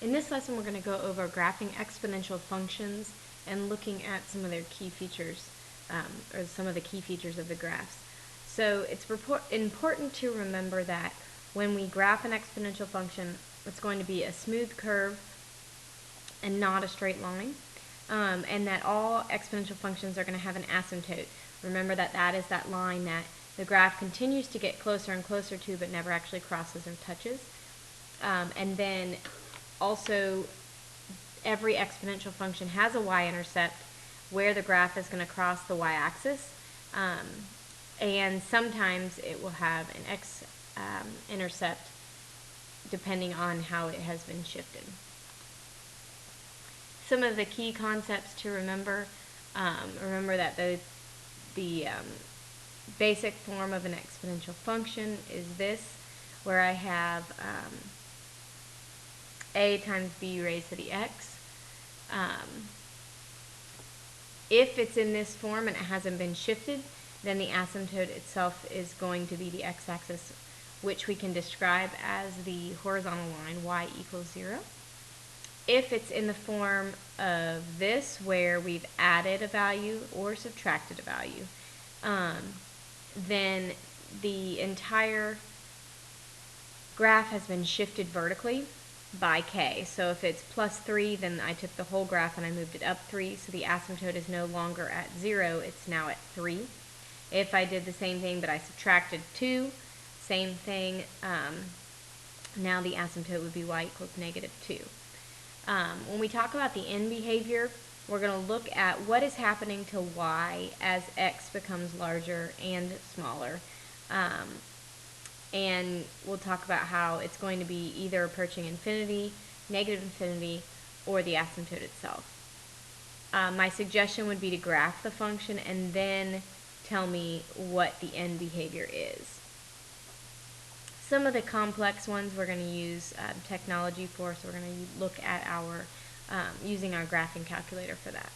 In this lesson, we're going to go over graphing exponential functions and looking at some of their key features, or some of the key features of the graphs. So it's important to remember that when we graph an exponential function, it's going to be a smooth curve and not a straight line, and that all exponential functions are going to have an asymptote. Remember that that is that line that the graph continues to get closer and closer to, but never actually crosses or touches. And then also, every exponential function has a y-intercept where the graph is going to cross the y-axis, and sometimes it will have an x-intercept depending on how it has been shifted. Some of the key concepts to remember, remember that the basic form of an exponential function is this, where I have a times b raised to the x. If it's in this form and it hasn't been shifted, then the asymptote itself is going to be the x-axis, which we can describe as the horizontal line y equals 0. If it's in the form of this, where we've added a value or subtracted a value, then the entire graph has been shifted vertically by k. So if it's plus 3, then I took the whole graph and I moved it up 3, so the asymptote is no longer at 0, it's now at 3. If I did the same thing but I subtracted 2, same thing, now the asymptote would be y equals negative 2. When we talk about the end behavior, we're going to look at what is happening to y as x becomes larger and smaller. And we'll talk about how it's going to be either approaching infinity, negative infinity, or the asymptote itself. My suggestion would be to graph the function and then tell me what the end behavior is. Some of the complex ones we're going to use technology for, so we're going to look at our using our graphing calculator for that.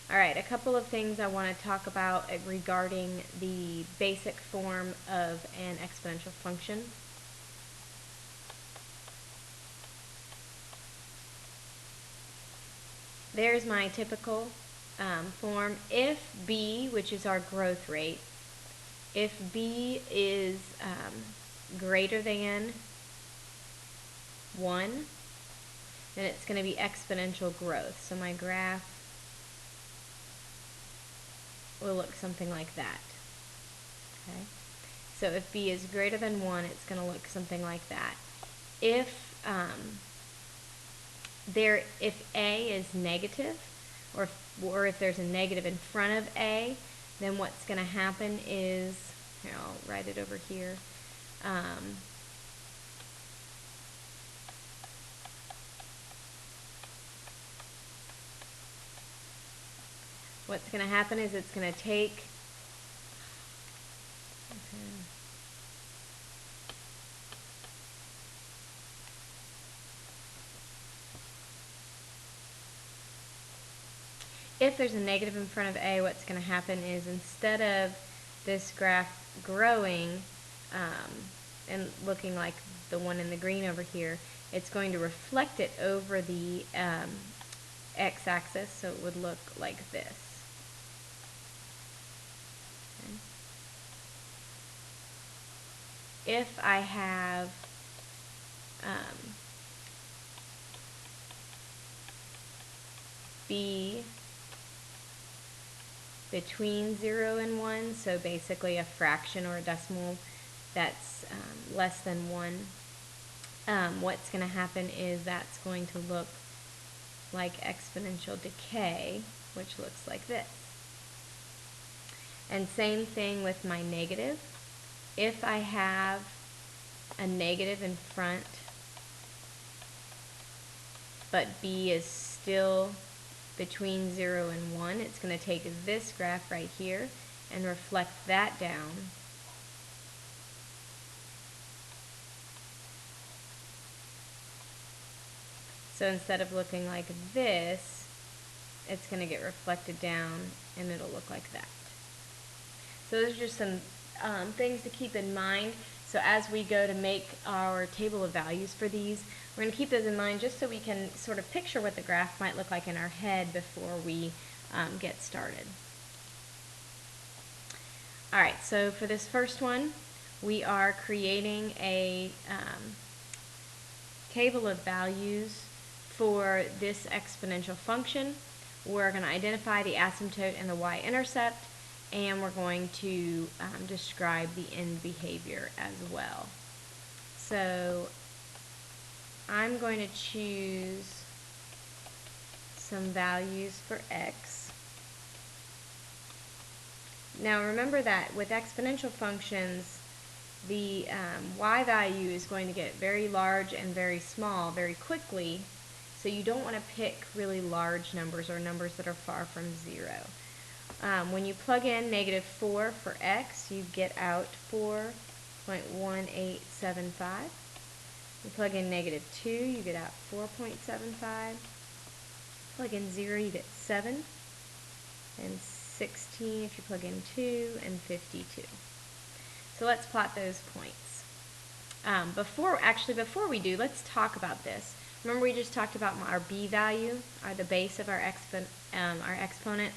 Alright, a couple of things I want to talk about regarding the basic form of an exponential function. There's my typical form. If b, which is our growth rate, if b is greater than 1, then it's going to be exponential growth. So my graph will look something like that. Okay? So if b is greater than 1, it's going to look something like that. If if a is negative, or if there's a negative in front of a, then what's going to happen is, here, I'll write it over here. What's going to happen is it's going to take if there's a negative in front of a, what's going to happen is instead of this graph growing and looking like the one in the green over here, it's going to reflect it over the x-axis, so it would look like this. Okay. If I have b between 0 and 1, so basically a fraction or a decimal that's less than 1, what's going to happen is that's going to look like exponential decay, which looks like this. And same thing with my negative. If I have a negative in front, but b is still between 0 and 1, it's going to take this graph right here and reflect that down. So instead of looking like this, it's going to get reflected down and it'll look like that. So those are just some things to keep in mind. So as we go to make our table of values for these, we're going to keep those in mind just so we can sort of picture what the graph might look like in our head before we get started. All right, so for this first one, we are creating a table of values for this exponential function. We're going to identify the asymptote and the y-intercept, and we're going to describe the end behavior as well. So I'm going to choose some values for x. Now remember that with exponential functions, the y value is going to get very large and very small very quickly, so you don't want to pick really large numbers or numbers that are far from 0. When you plug in -4 for x, you get out 4.1875. You plug in -2, you get out 4.75. Plug in 0, you get 7. And 16 if you plug in 2, and 52. So let's plot those points. Before we do, let's talk about this. Remember we just talked about our b value, or the base of our exponent.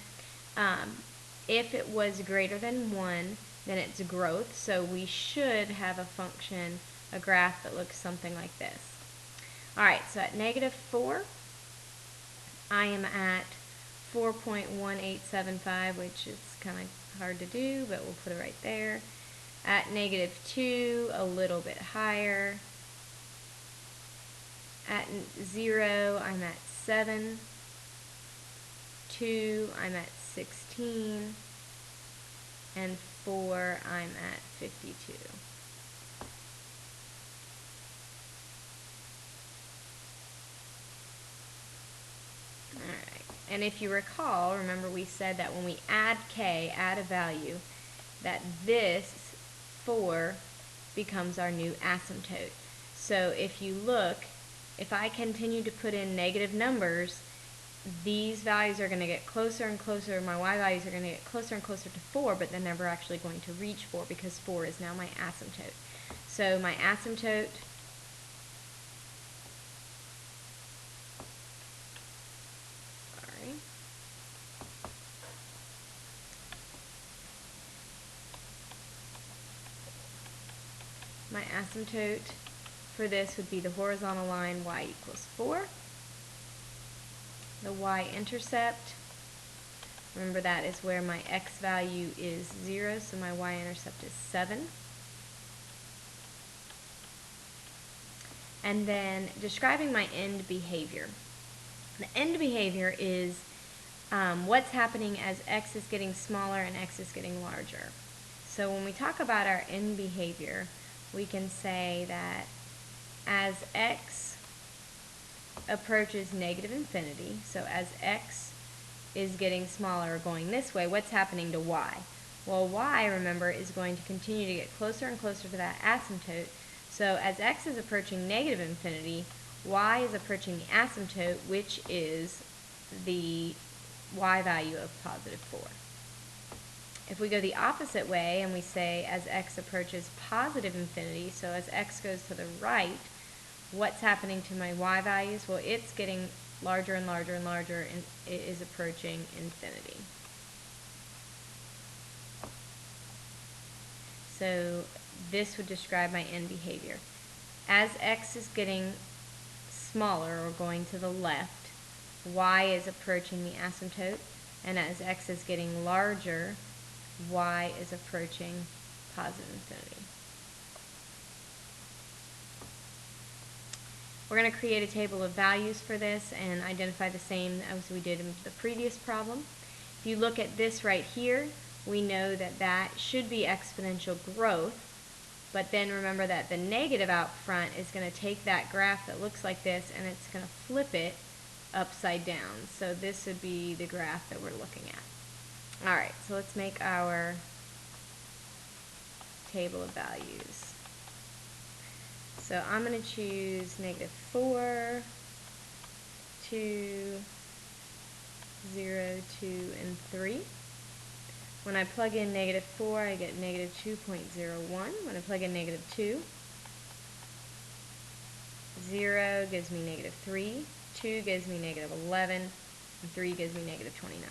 If it was greater than 1, then it's growth, so we should have a function, a graph that looks something like this. Alright, so at -4, I am at 4.1875, which is kind of hard to do, but we'll put it right there. At -2, a little bit higher. At 0, I'm at 7. 2, I'm at 16. And 4, I'm at 52. Alright, and if you recall, remember we said that when we add k, add a value, that this 4 becomes our new asymptote. So if you look, if I continue to put in negative numbers, these values are going to get closer and closer, my y values are going to get closer and closer to 4, but they're never actually going to reach 4 because 4 is now my asymptote. So my asymptote for this would be the horizontal line y equals 4. The y-intercept, remember that is where my x value is 0, so my y-intercept is 7. And then describing my end behavior. The end behavior is what's happening as x is getting smaller and x is getting larger. So when we talk about our end behavior, we can say that as x approaches negative infinity, so as x is getting smaller or going this way, what's happening to y? Well, y, remember, is going to continue to get closer and closer to that asymptote. So as x is approaching negative infinity, y is approaching the asymptote, which is the y value of +4. If we go the opposite way and we say as x approaches positive infinity, so as x goes to the right, what's happening to my y values? Well, it's getting larger and larger and larger, and it is approaching infinity. So this would describe my end behavior. As x is getting smaller or going to the left, y is approaching the asymptote, and as x is getting larger, y is approaching positive infinity. We're going to create a table of values for this and identify the same as we did in the previous problem. If you look at this right here, we know that that should be exponential growth, but then remember that the negative out front is going to take that graph that looks like this and it's going to flip it upside down. So this would be the graph that we're looking at. Alright, so let's make our table of values. So I'm going to choose -4, 2, 0, 2, and 3. When I plug in negative 4, I get negative 2.01. When I plug in negative 2, 0 gives me negative 3, 2 gives me negative 11, and 3 gives me negative 29.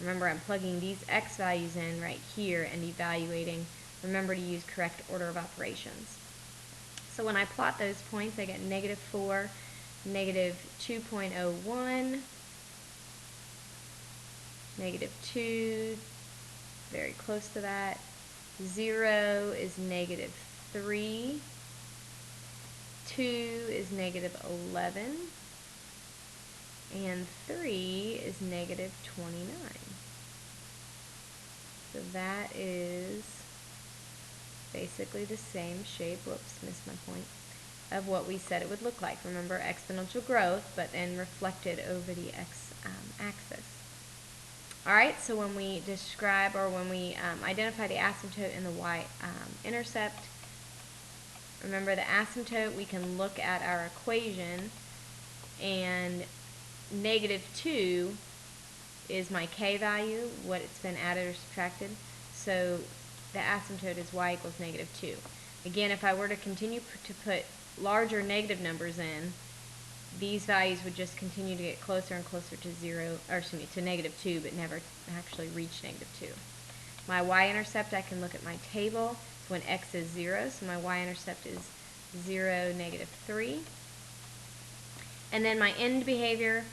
Remember, I'm plugging these x values in right here and evaluating. Remember to use correct order of operations. So when I plot those points, I get negative 4, negative 2.01, negative 2, very close to that. 0 is negative 3, 2 is negative 11, and 3 is negative 29. So that is basically the same shape, whoops, missed my point, of what we said it would look like. Remember, exponential growth, but then reflected over the x-axis. Alright, so when we describe, or when we identify the asymptote and the y-intercept, remember the asymptote, we can look at our equation, and negative 2 is my k value, what it's been added or subtracted. So the asymptote is y equals negative 2. Again, if I were to continue to put larger negative numbers in, these values would just continue to get closer and closer to 0, or excuse me, to negative 2, but never actually reach negative 2. My y-intercept, I can look at my table. So when x is 0, so my y-intercept is 0, negative 3. And then my end behavior,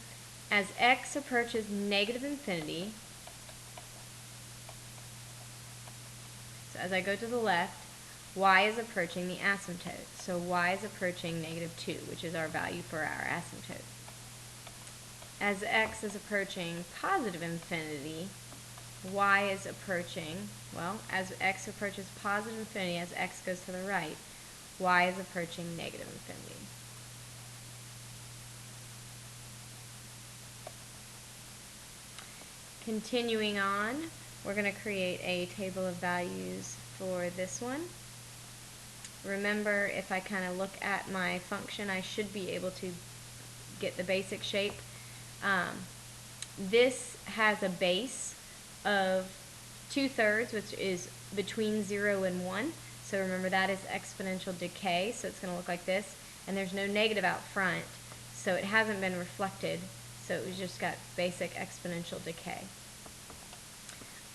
as x approaches negative infinity, so as I go to the left, y is approaching the asymptote. So y is approaching negative 2, which is our value for our asymptote. As x is approaching positive infinity, y is approaching, well, as x approaches positive infinity, as x goes to the right, y is approaching negative infinity. Continuing on, we're going to create a table of values for this one. Remember, if I kind of look at my function, I should be able to get the basic shape. This has a base of 2/3, which is between 0 and 1. So remember, that is exponential decay, so it's going to look like this. And there's no negative out front, so it hasn't been reflected. So it was just got basic exponential decay.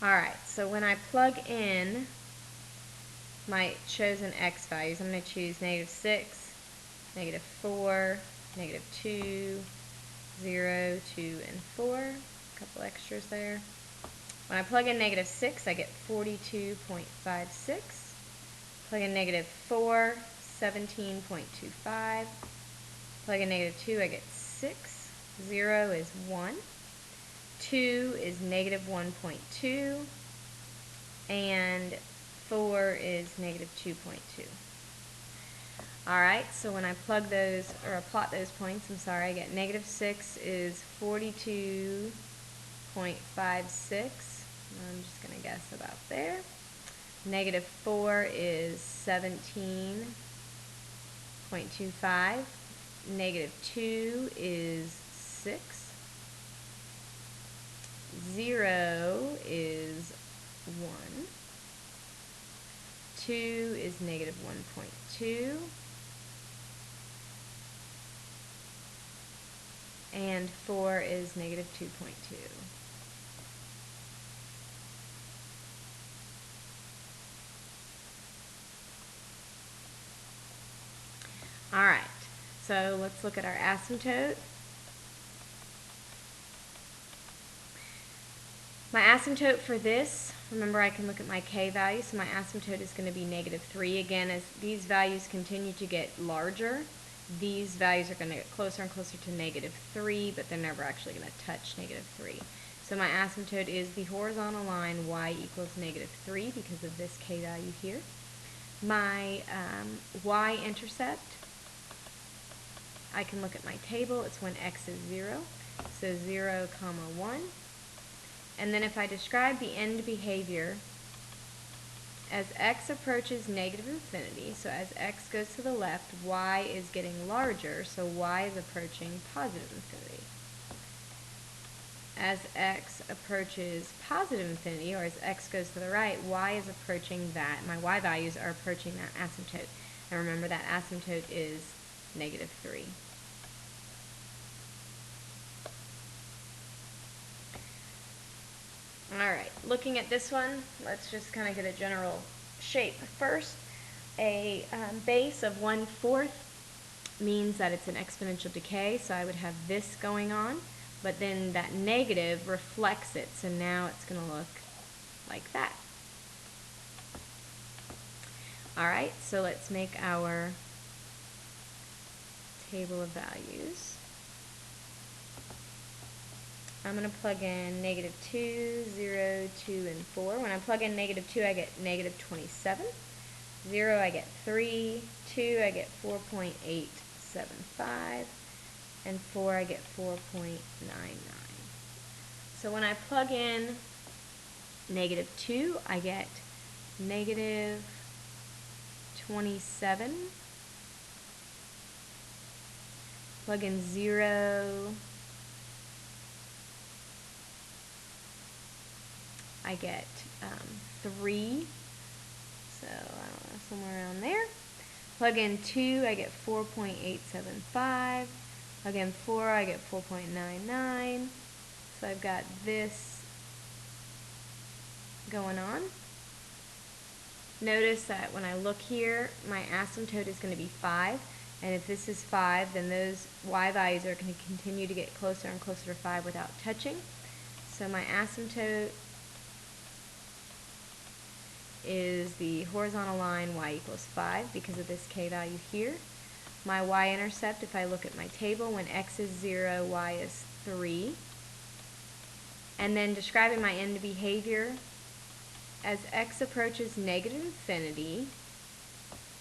Alright, so when I plug in my chosen x values, I'm going to choose negative 6, negative 4, negative 2, 0, 2, and 4. A couple extras there. When I plug in negative 6, I get 42.56. Plug in negative 4, 17.25. Plug in negative 2, I get 6. 0 is 1. 2 is negative 1.2. And 4 is negative 2.2. Alright, so when I plug those, or I plot those points, I get negative 6 is 42.56. I'm just going to guess about there. Negative 4 is 17.25. Negative 2 is 6. 0 is 1. 2 is negative 1.2. And 4 is negative 2.2. Alright, so let's look at our asymptote. My asymptote for this, remember I can look at my k value, so my asymptote is going to be negative 3. Again, as these values continue to get larger, these values are going to get closer and closer to negative 3, but they're never actually going to touch negative 3. So my asymptote is the horizontal line y equals negative 3 because of this k value here. My y-intercept, I can look at my table. It's when x is 0. So 0, 1. And then if I describe the end behavior, as x approaches negative infinity, so as x goes to the left, y is getting larger, so y is approaching positive infinity. as x approaches positive infinity, or as x goes to the right, y is approaching that. My y values are approaching that asymptote. And remember that asymptote is -3. Alright, looking at this one, let's just kind of get a general shape. First, a base of 1/4 means that it's an exponential decay, so I would have this going on, but then that negative reflects it, so now it's going to look like that. Alright, so let's make our table of values. I'm going to plug in -2, 0, 2, and 4. When I plug in -2, I get -27. 0, I get 3. 2, I get 4.875. And 4, I get 4.99. So when I plug in -2, I get -27. Plug in 0, I get 3, so I don't know, somewhere around there. Plug in 2, I get 4.875. Plug in 4, I get 4.99. So I've got this going on. Notice that when I look here, my asymptote is going to be 5. And if this is 5, then those y values are going to continue to get closer and closer to 5 without touching. So my asymptote is the horizontal line y equals 5 because of this k value here. My y-intercept, if I look at my table, when x is 0, y is 3. And then describing my end behavior, as x approaches -infinity,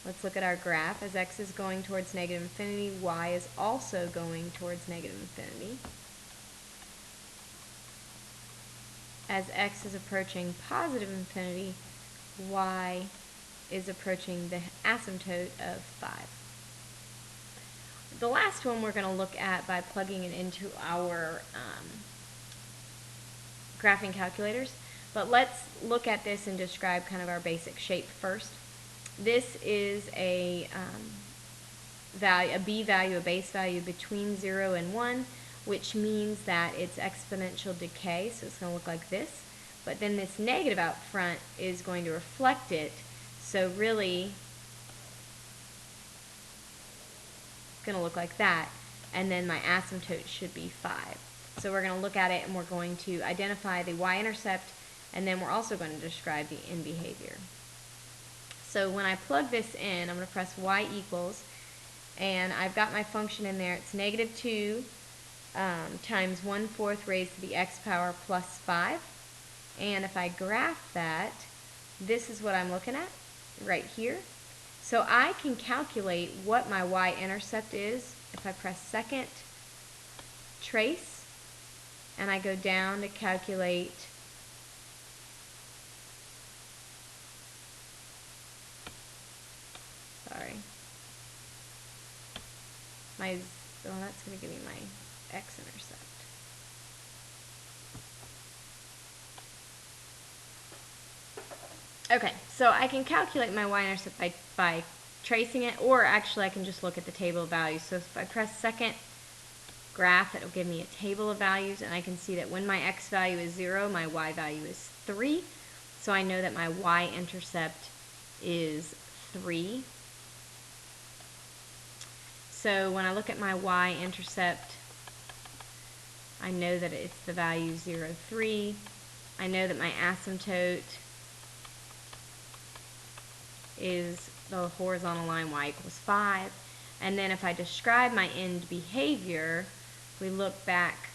let's look at our graph. As x is going towards -infinity, y is also going towards -infinity. As x is approaching positive infinity, y is approaching the asymptote of 5. The last one we're going to look at by plugging it into our graphing calculators, but let's look at this and describe kind of our basic shape first. This is a b value, a base value between 0 and 1, which means that it's exponential decay, so it's going to look like this. But then this negative out front is going to reflect it, so really it's going to look like that, and then my asymptote should be 5. So we're going to look at it and we're going to identify the y-intercept, and then we're also going to describe the end behavior. So when I plug this in, I'm going to press y equals, and I've got my function in there. It's -2 times 1/4 raised to the x power plus 5. And if I graph that, this is what I'm looking at right here. So I can calculate what my y-intercept is if I press second, trace, and I go down to calculate that's going to give me my x-intercept. Okay, so I can calculate my y-intercept by tracing it, or actually I can just look at the table of values. So if I press second graph, it'll give me a table of values, and I can see that when my x value is 0, my y value is 3. So I know that my y-intercept is 3. So when I look at my y-intercept, I know that it's the value 0, 3. I know that my asymptote is the horizontal line y equals 5. And then if I describe my end behavior, we look back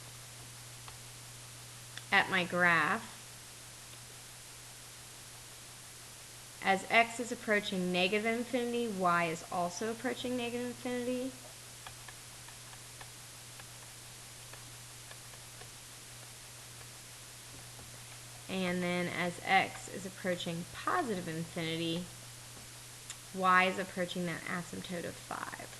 at my graph. As x is approaching -infinity, y is also approaching -infinity. And then as x is approaching positive infinity, y is approaching that asymptote of 5.